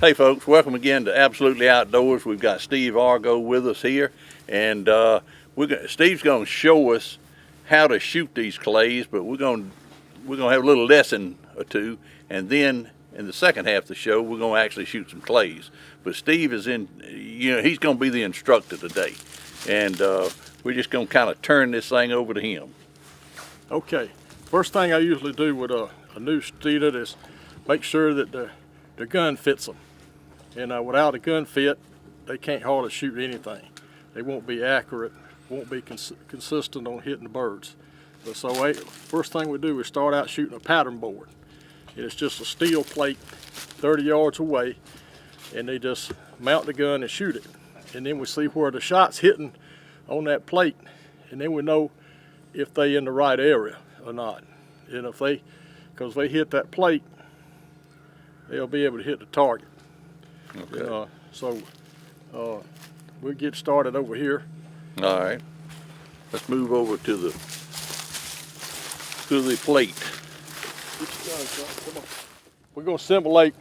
Hey folks, welcome again to Absolutely Outdoors. We've got Steve Argo with us here, and Steve's going to show us how to shoot these clays, but we're going to have a little lesson or two, and then in the second half of the show we're going to actually shoot some clays. But Steve is he's going to be the instructor today, and we're just going to kind of turn this thing over to him. Okay, first thing I usually do with a new student is make sure that the gun fits them. And without a gun fit, they can't hardly shoot anything. They won't be accurate, won't be consistent on hitting the birds. So first thing we do is start out shooting a pattern board. And it's just a steel plate 30 yards away, and they just mount the gun and shoot it. And then we see where the shot's hitting on that plate, and then we know if they in the right area or not. And because they hit that plate, they'll be able to hit the target. Okay. We'll get started over here. All right. Let's move over to the plate. Come on. We're going to simulate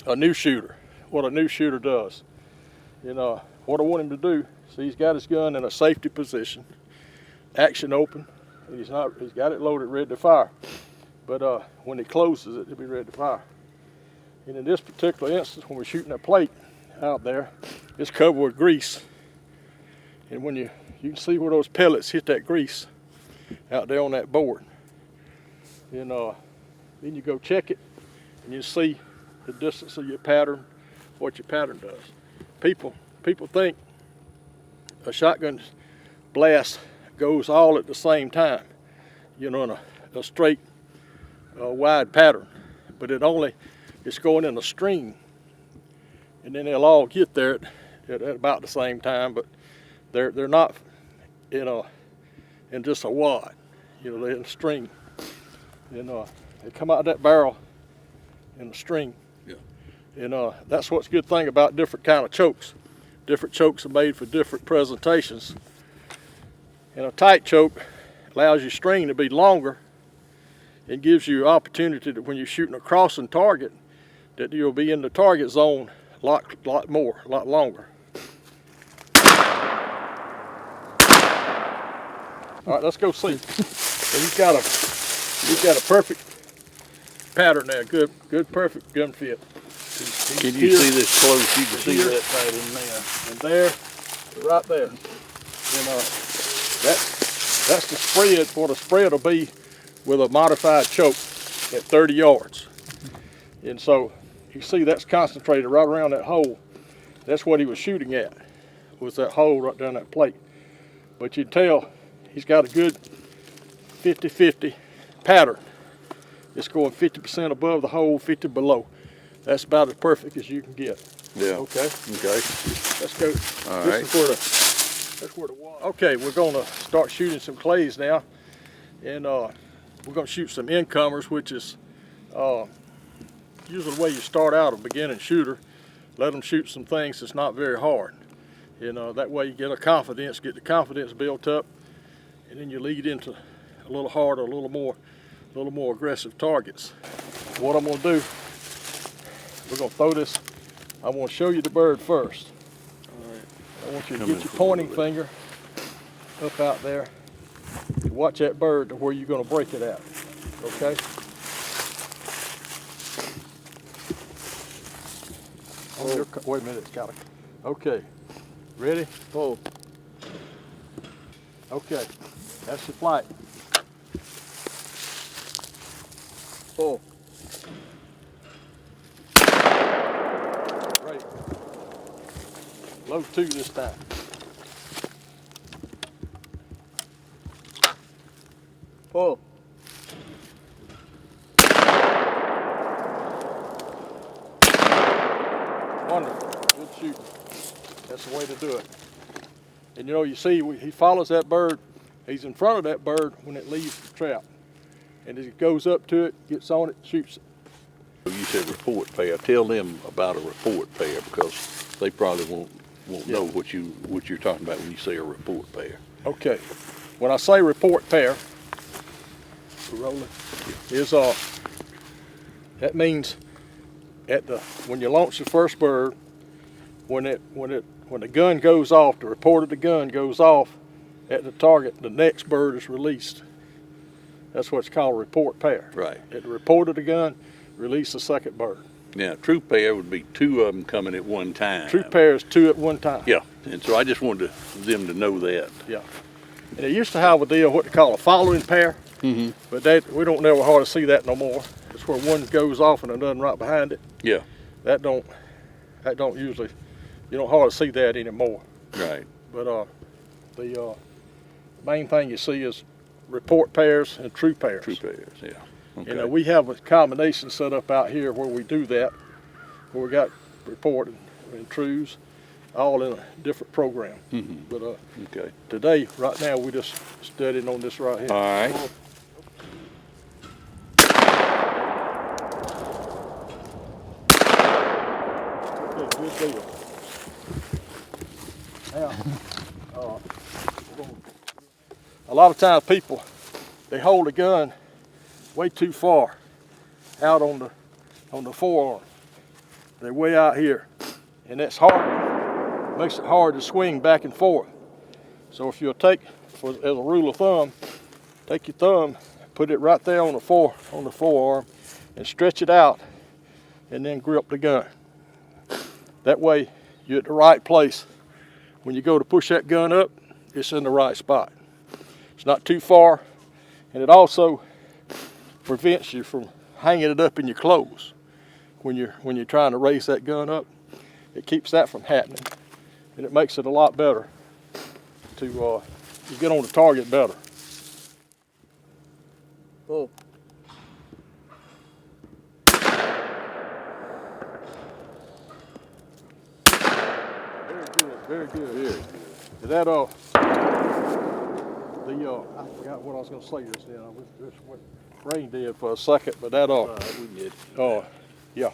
a new shooter, what a new shooter does. What I want him to do, see, he's got his gun in a safety position, action open, and he's got it loaded, ready to fire. But when he closes it, he'll be ready to fire. And in this particular instance, when we're shooting a plate out there, it's covered with grease. And when you can see where those pellets hit that grease out there on that board. And then you go check it, and you see the distance of your pattern, what your pattern does. People think a shotgun blast goes all at the same time, in a straight, wide pattern, but it's going in a stream, and then they'll all get there at about the same time, but they're not in just a wad, they're in a string, and they come out of that barrel in a string. Yeah. And that's what's a good thing about different kind of chokes. Different chokes are made for different presentations. And a tight choke allows your string to be longer and gives you opportunity that when you're shooting a crossing target, that you'll be in the target zone a lot longer. All right, let's go see. So he's got a perfect pattern there, good perfect gun fit. Can you see this close? You can see that right in there. And there, right there. That's the spread. What a spread will be with a modified choke at 30 yards. And so you see that's concentrated right around that hole. That's what he was shooting at, was that hole right down that plate. But you can tell he's got a good 50-50 pattern. It's going 50% above the hole, 50 below. That's about as perfect as you can get. Yeah. Okay. Let's go. All right. That's where the water. Okay, we're going to start shooting some clays now, and we're going to shoot some incomers, which is usually the way you start out a beginning shooter. Let them shoot some things that's not very hard. That way you get the confidence built up, and then you lead into a little harder, a little more aggressive targets. What I'm going to do, we're going to throw this. I want to show you the bird first. All right. I want you to get your pointing finger up out there. Watch that bird to where you're going to break it at. Okay? Wait a minute, it's got to. Okay. Ready? Pull. Okay. That's your flight. Pull. Great. Low 2 this time. Pull. Wonderful. Good shooting. That's the way to do it. And you see, he follows that bird. He's in front of that bird when it leaves the trap. And as he goes up to it, gets on it, shoots it. You said report pair. Tell them about a report pair, because they probably won't know what you're talking about when you say a report pair. Okay. When I say report pair, is that means when you launch the first bird, when the gun goes off, the report of the gun goes off at the target, the next bird is released. That's what's called a report pair. Right. At the report of the gun, release the second bird. Now, troop pair would be 2 of them coming at one time. Troop pair is 2 at one time. Yeah, and so I just wanted them to know that. Yeah. And they used to have a deal, what they call a following pair, but we don't never hardly see that no more. It's where one goes off and another right behind it. Yeah. That don't usually, you don't hardly see that anymore. Right. But the main thing you see is report pairs and troop pairs. Troop pairs, yeah. Okay. And we have a combination set up out here where we do that, where we got report and trues, all in a different program. But okay. today, right now, we just studying on this right here. All right. Good deal. Now, a lot of times people, they hold the gun way too far out on the forearm. They're way out here, and that's hard. Makes it hard to swing back and forth. So if you'll take, as a rule of thumb, take your thumb, put it right there on the forearm, and stretch it out, and then grip the gun. That way, you're at the right place. When you go to push that gun up, it's in the right spot. It's not too far, and it also prevents you from hanging it up in your clothes when you're trying to raise that gun up. It keeps that from happening, and it makes it a lot better to get on the target better. Oh. Very good. Very good. That I forgot what I was going to say just then. I just went brain dead for a second, but that we did. Yeah.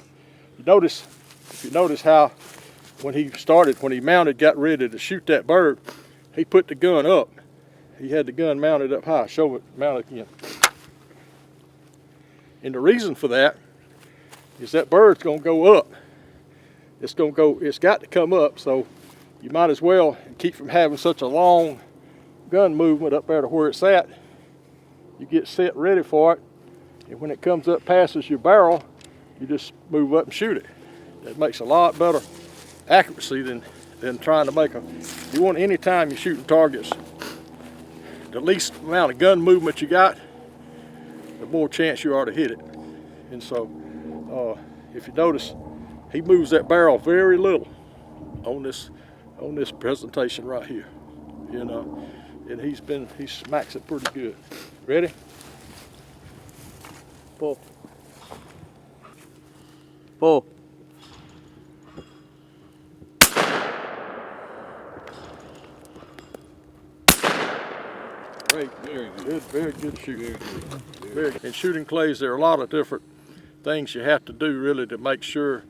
If you notice how when he mounted, got ready to shoot that bird, he put the gun up. He had the gun mounted up high. Show it mounted again. And the reason for that is that bird's going to go up. It's got to come up, so you might as well keep from having such a long gun movement up there to where it's at. You get set ready for it, and when it comes up passes your barrel, you just move up and shoot it. It makes a lot better accuracy than trying to make you want any time you're shooting targets, the least amount of gun movement you got, the more chance you are to hit it. And so, if you notice, he moves that barrel very little on this presentation right here, and he smacks it pretty good. Ready? Pull. Pull. Great, very good. Very good shooting. Very good. In shooting clays, there are a lot of different things you have to do really to make sure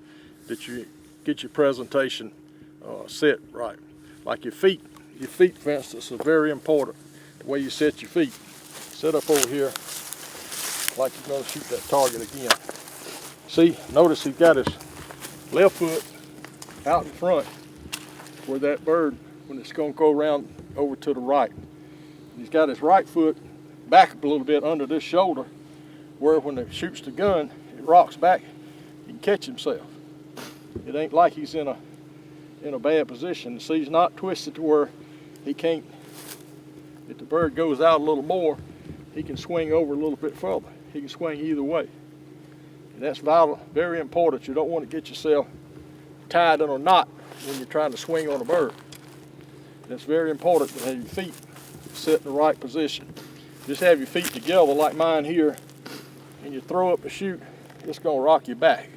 that you get your presentation set right. Like your feet for instance, are very important. The way you set your feet. Set up over here like you're going to shoot that target again. See, notice he's got his left foot out in front where that bird, when it's going to go around over to the right. He's got his right foot back up a little bit under this shoulder where when he shoots the gun, it rocks back, he can catch himself. It ain't like he's in a bad position. See, he's not twisted to where he can't, if the bird goes out a little more, he can swing over a little bit further. He can swing either way. And that's vital, very important. You don't want to get yourself tied in a knot when you're trying to swing on a bird. And it's very important to have your feet set in the right position. Just have your feet together like mine here, and you throw up a shoot, it's going to rock you back.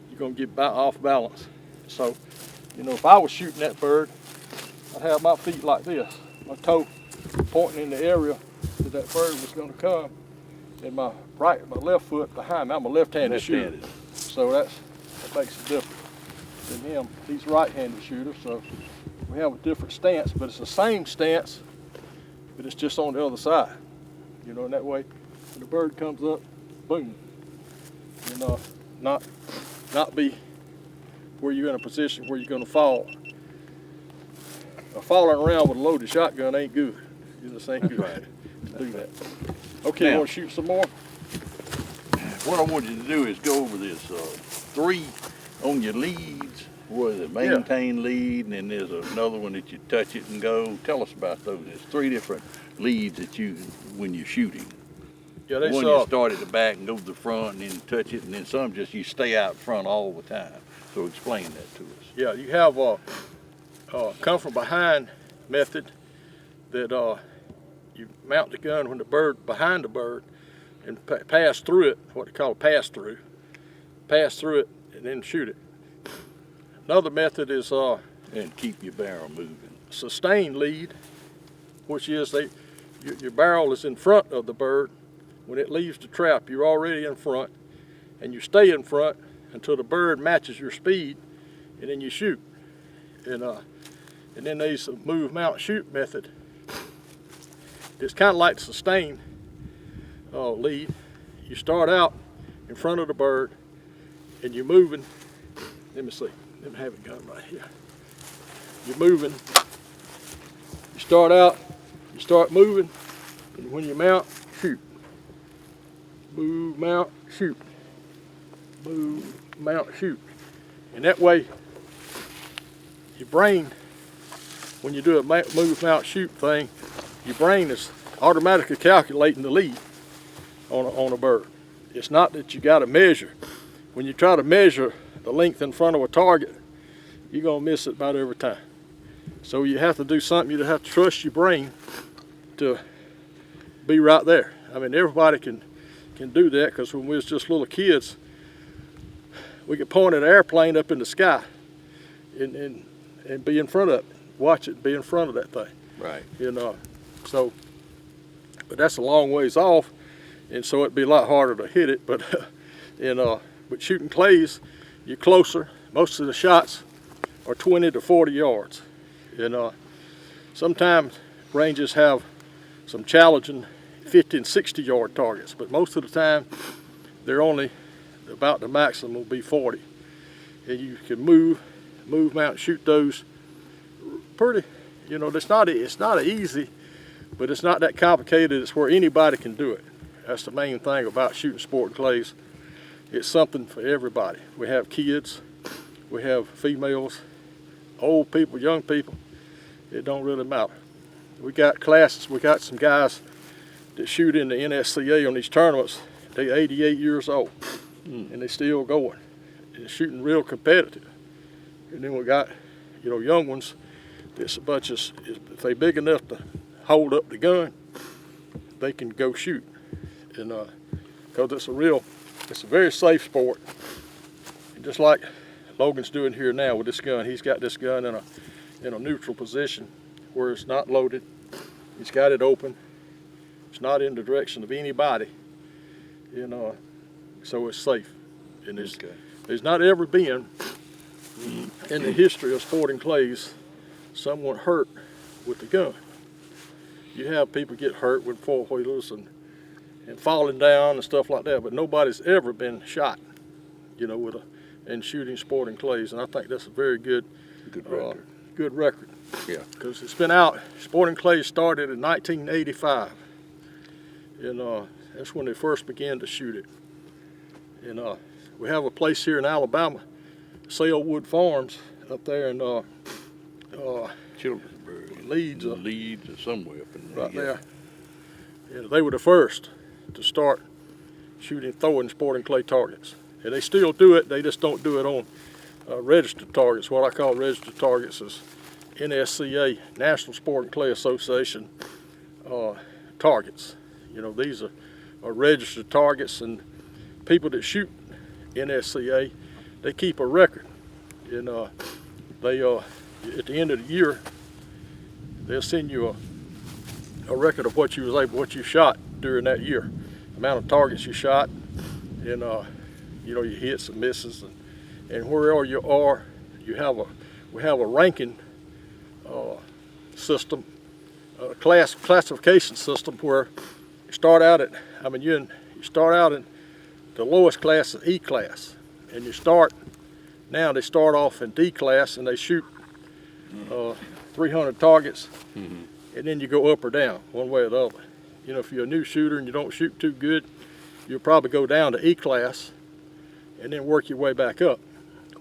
You're going to get off balance. So, if I was shooting that bird, I'd have my feet like this, my toe pointing in the area that bird was going to come, and my left foot behind me. I'm a left-handed shooter, so that makes a difference. Than him, he's a right-handed shooter, so we have a different stance, but it's the same stance, but it's just on the other side. And that way, when the bird comes up, boom. Not not be where you're in a position where you're going to fall. Falling around with a loaded shotgun ain't good. You just ain't good to do that. Okay, Now, you want to shoot some more? What I want you to do is go over this 3 on your leads. What is it? Maintain lead, and then there's another one that you touch it and go. Tell us about those. There's 3 different leads that you, when you're shooting. Yeah, they One you start at the back and go to the front and then touch it, and then some just you stay out front all the time. So explain that to us. Yeah, you have a come from behind method that you mount the gun when the bird behind the bird and pass through it, what they call a pass through it and then shoot it. Another method is And keep your barrel moving. sustained lead, which is your barrel is in front of the bird. When it leaves the trap, you're already in front, and you stay in front until the bird matches your speed, and then you shoot. And then there's a move, mount, shoot method. It's kind of like the sustained lead. You start out in front of the bird, and you're moving. Let me see. Let me have a gun right here. You're moving. You start out. You start moving, and when you mount, shoot. Move, mount, shoot. Move, mount, shoot. And that way, your brain, when you do a move, mount, shoot thing, your brain is automatically calculating the lead on a bird. It's not that you got to measure. When you try to measure the length in front of a target, you're going to miss it about every time. So you have to do something. You have to trust your brain to be right there. I mean, everybody can do that, because when we was just little kids, we could point an airplane up in the sky and be in front of it, watch it, be in front of that thing. Right. So, but that's a long ways off, and so it'd be a lot harder to hit it. But but shooting clays, you're closer. Most of the shots are 20 to 40 yards. Sometimes ranges have some challenging 50 and 60 yard targets, but most of the time they're only about the maximum will be 40. And you can move, mount, shoot those pretty, it's not easy, but it's not that complicated. It's where anybody can do it. That's the main thing about shooting sport clays. It's something for everybody. We have kids, we have females, old people, young people. It don't really matter. We got classes, we got some guys that shoot in the NSCA on these tournaments. They're 88 years old, and they're still going. And shooting real competitive. And then we got, young ones. It's a bunch of, if they're big enough to hold up the gun, they can go shoot. And because it's a very safe sport. And just like Logan's doing here now with this gun, he's got this gun in a neutral position where it's not loaded. He's got it open. It's not in the direction of anybody, so it's safe. And there's not ever been in the history of sporting clays someone hurt with the gun. You have people get hurt with four-wheelers and falling down and stuff like that, but nobody's ever been shot, in shooting sporting clays. And I think that's a very good record. Good record. Yeah. Because it's been out. Sporting clays started in 1985. And that's when they first began to shoot it. And we have a place here in Alabama, Sailwood Farms, up there in Childersburg. Leeds. Leeds or somewhere up in there. Right there. Yeah, they were the first to start throwing sporting clay targets. And they still do it, they just don't do it on registered targets. What I call registered targets is NSCA, National Sporting Clay Association targets. These are registered targets, and people that shoot NSCA, they keep a record. And they at the end of the year, they'll send you a record of what you shot during that year, amount of targets you shot, and your hits and misses, and wherever you are, we have a ranking system, classification system where you start out at, you start out in the lowest class is E class, and you start, now they start off in D class and they shoot 300 targets, and then you go up or down, one way or the other. You know, if you're a new shooter and you don't shoot too good, you'll probably go down to E class and then work your way back up.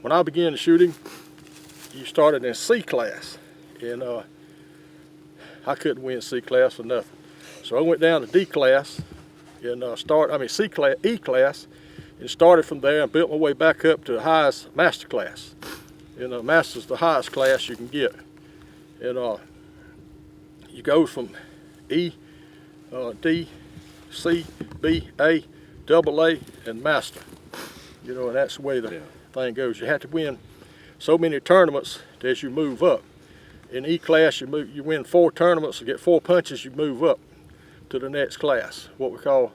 When I began shooting, you started in C class, and I couldn't win C class for nothing. So I went down to D class and E class, and started from there and built my way back up to the highest master class. And master's the highest class you can get. And you go from E, D, C, B, A, double A, and master. You know, and that's the way the thing goes. You have to win so many tournaments as you move up. In E class, you win 4 tournaments, you get 4 punches, you move up to the next class, what we call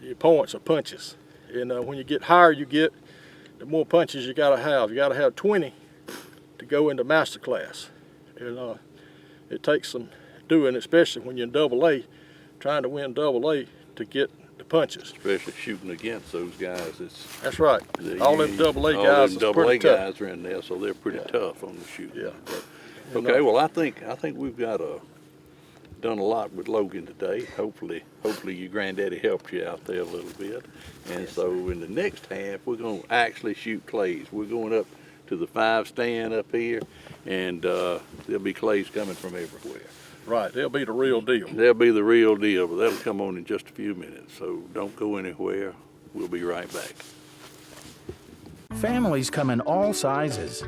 your points or punches. And when you get higher you get, the more punches you gotta have. You gotta have 20 to go into master class. And it takes some doing, especially when you're in double A, trying to win double A to get the punches. Especially shooting against those guys. That's right. All them double A guys is pretty tough. Guys are in there, so they're pretty tough on the shooting. Yeah. But, okay, well I think we've got done a lot with Logan today. Hopefully your granddaddy helped you out there a little bit. And so in the next half, we're going to actually shoot clays. We're going up to the 5 stand up here, and there'll be clays coming from everywhere. Right, they'll be the real deal. They'll be the real deal, but that'll come on in just a few minutes. So don't go anywhere. We'll be right back. Families come in all sizes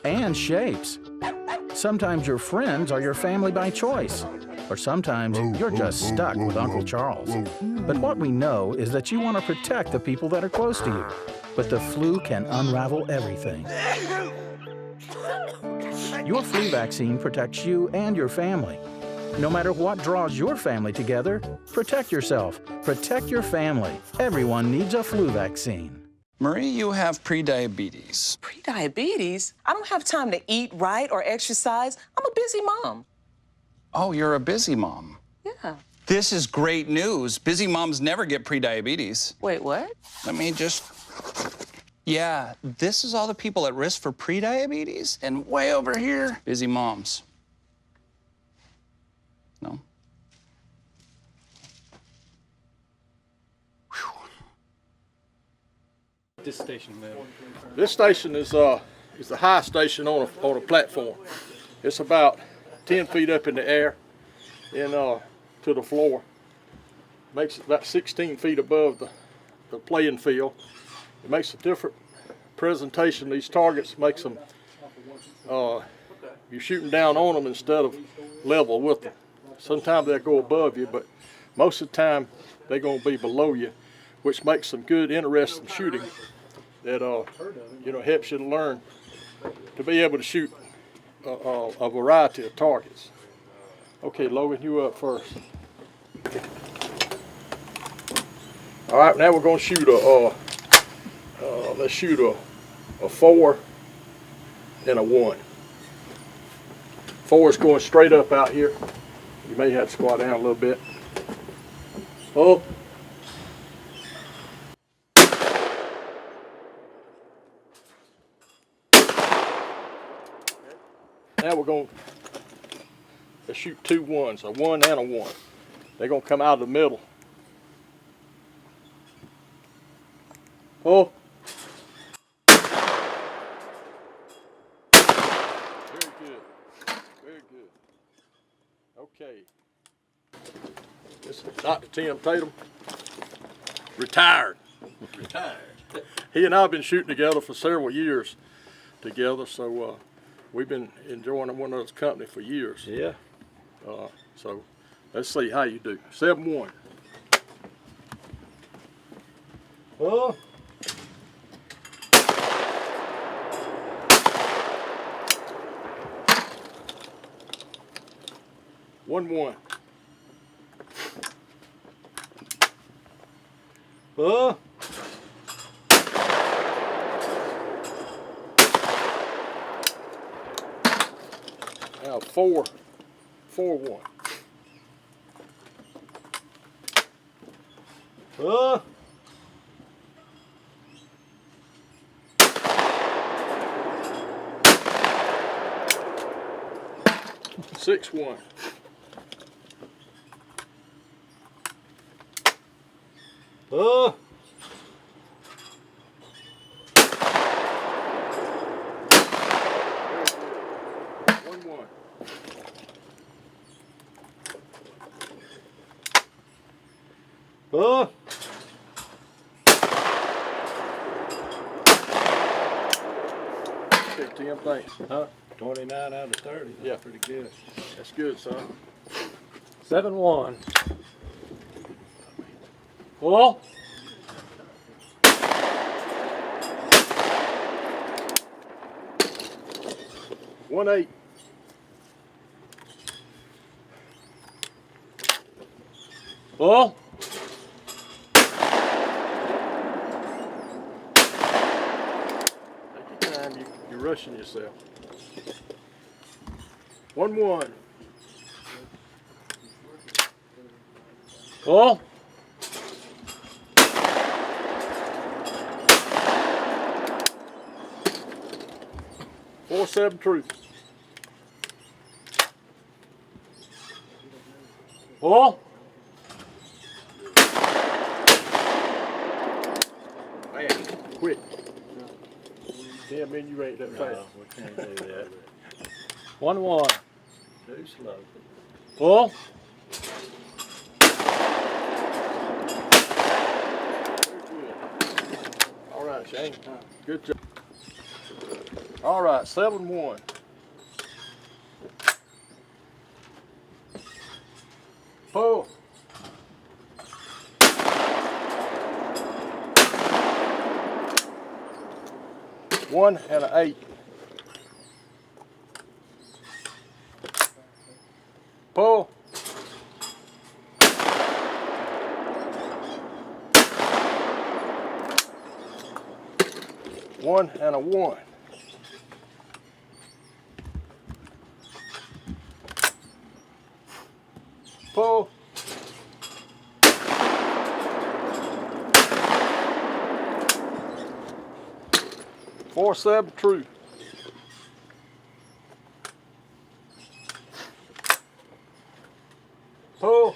and shapes. Sometimes your friends are your family by choice, or sometimes you're just stuck with Uncle Charles. But what we know is that you want to protect the people that are close to you. But the flu can unravel everything. Your flu vaccine protects you and your family. No matter what draws your family together, protect yourself, protect your family. Everyone needs a flu vaccine. Marie, you have prediabetes. Prediabetes? I don't have time to eat right or exercise. I'm a busy mom. Oh, you're a busy mom. Yeah. This is great news. Busy moms never get prediabetes. Wait, what? Let me just... Yeah, this is all the people at risk for prediabetes, and way over here, busy moms. No? This station, man. This station is the high station on a platform. It's about 10 feet up in the air and to the floor. Makes it about 16 feet above the playing field. It makes a different presentation. These targets makes them, you're shooting down on them instead of level with them. Sometimes they'll go above you, but most of the time they're going to be below you, which makes some good, interesting shooting that helps you to learn to be able to shoot a variety of targets. Okay, Logan, you up first. All right, now we're going to shoot let's shoot a 4 and a 1. 4 is going straight up out here. You may have to squat down a little bit. Oh. Now we're going to shoot 2 1s, a 1 and a 1. They're going to come out of the middle. Oh. Very good. Very good. Okay. This is Dr. Tim Tatum. Retired. Retired. He and I have been shooting together for several years together, so we've been enjoying one another's company for years. Yeah. So let's see how you do. 7-1. Oh. One. Now 4-1. 6-1. Oh. 1-1. Oh. Okay, Tim, thanks. Huh? 29 out of 30. That's Yeah. pretty good. That's good, son. 7-1. Well, 1-8. well. Take your time. You're rushing yourself. 1-1. Well. Four 7 true. Well. Man, quick. Damn, man, you ain't that fast. No, we can't do that. 1-1. Too slow. Well. All right, Shane. Good job. All right, 7-1. Pull. 1 and an 8. Pull. 1 and a 1. Pull. 4 7 true. Pull.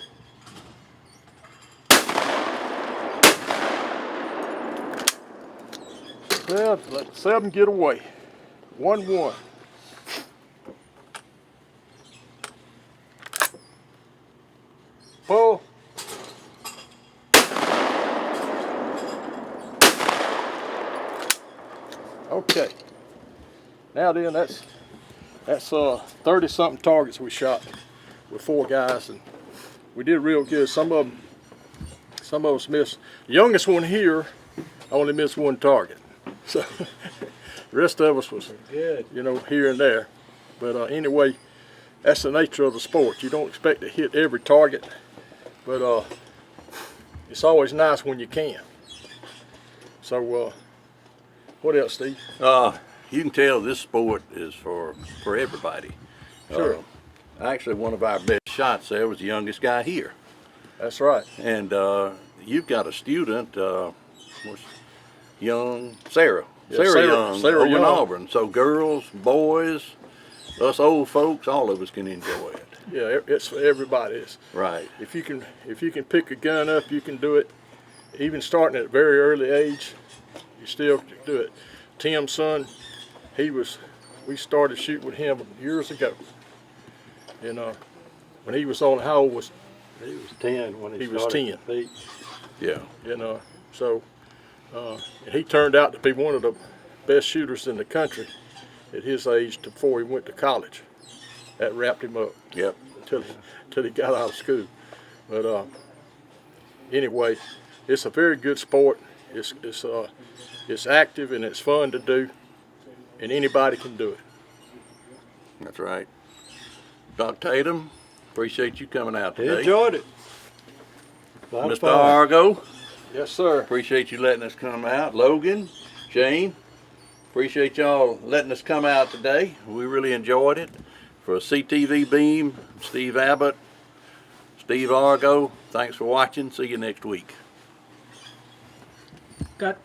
7. Let 7 get away. 1-1. Pull. Okay. Now then, that's 30-something targets we shot with 4 guys, and we did real good. Some of us missed. The youngest one here only missed 1 target, so the rest of us was Good. you know, here and there. But anyway, that's the nature of the sport. You don't expect to hit every target, but it's always nice when you can. So what else, Steve? You can tell this sport is for everybody. Sure. Actually, one of our best shots there was the youngest guy here. That's right. And you've got a student, what's young, Sarah. Yeah, Sarah Young, Sarah over in Young. Auburn. So girls, boys, us old folks, all of us can enjoy it. Yeah, it's for everybody. Right. If you can pick a gun up, you can do it. Even starting at a very early age, you still can do it. Tim's son, we started shooting with him years ago. And when he was on, how old was He was 10 when He he was started 10. to compete. Yeah. so he turned out to be one of the best shooters in the country at his age before he went to college. That wrapped him up Yep. till he got out of school. But anyway, it's a very good sport. It's active and it's fun to do, and anybody can do it. That's right. Doc Tatum, appreciate you coming out He today. enjoyed it. Lot of Mr. fun. Argo, Yes, sir. appreciate you letting us come out. Logan, Shane, appreciate y'all letting us come out today. We really enjoyed it. For CTV Beam, Steve Abbott, Steve Argo, thanks for watching. See you next week. Got